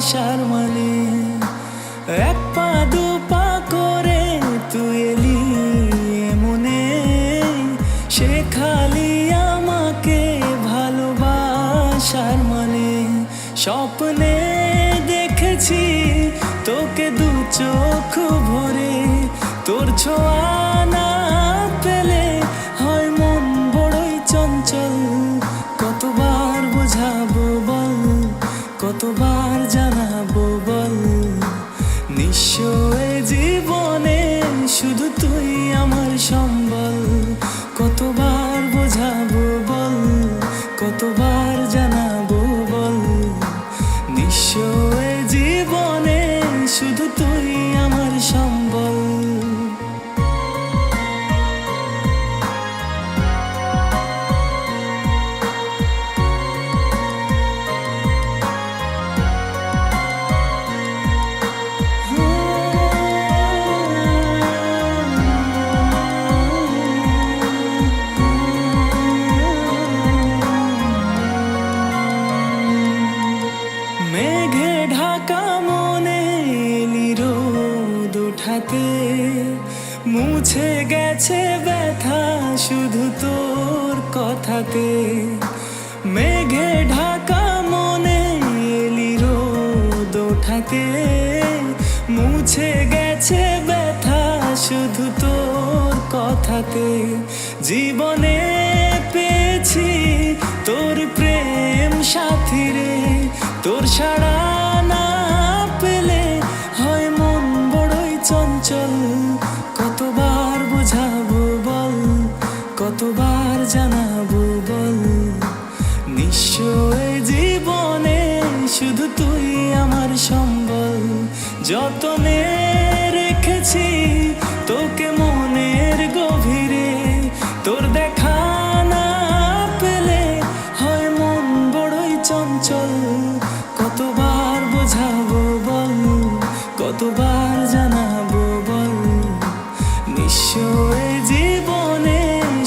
ভালোবাসার মানে। এক পা দু পা করে তুই এলি মনে, শেখালি আমাকে ভালোবাসার মানে। স্বপ্নে দেখেছি তোকে দু চোখ ভরে, তোর ছোঁয়া না পেলে হয় মন বড়ই চঞ্চল। কতবার বোঝাবো বল, কতবার জানাবো বল, নিঃস্ব এ জীবনে শুধু তুই আমার সম্বল। কতবার বোঝাবো বল, কতবার জানাবো বল, নিঃস্ব এ জীবনে শুধু তুই আমার সম্বল। মেঘে ঢাকা মনে এলি রোদ ওঠাতে, মুছে গেছে ব্যথা শুধু তোর কথাতে। মেঘে ঢাকা মনে এলি রোদ ওঠাতে, মুছে গেছে ব্যথা শুধু তোর কথাতে। জীবনে পেয়েছি তোর প্রেম সাথী রে, তোর সাড়া না পেলে হয় মন বড়ই চঞ্চল। কতবার বোঝাবো বল, কতবার জানাবো বল, নিঃস্ব এ জীবনে শুধু তুই আমার সম্বল। যতনে রেখেছি তোকে মনের গভীরে, তোর দেখা না পেলে হয় মন বড়ই চঞ্চল। কতবার বোঝাবো বল, কতবার জানাবো বল, নিঃস্ব এ জীবনে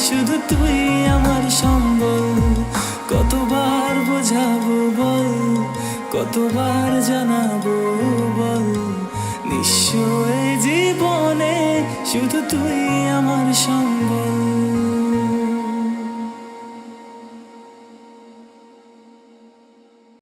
শুধু তুই আমার সম্বল। কতবার বোঝাবো বল, কতবার জানাবো বল, নিঃস্ব এ জীবনে শুধু তুই আমার সম্বল।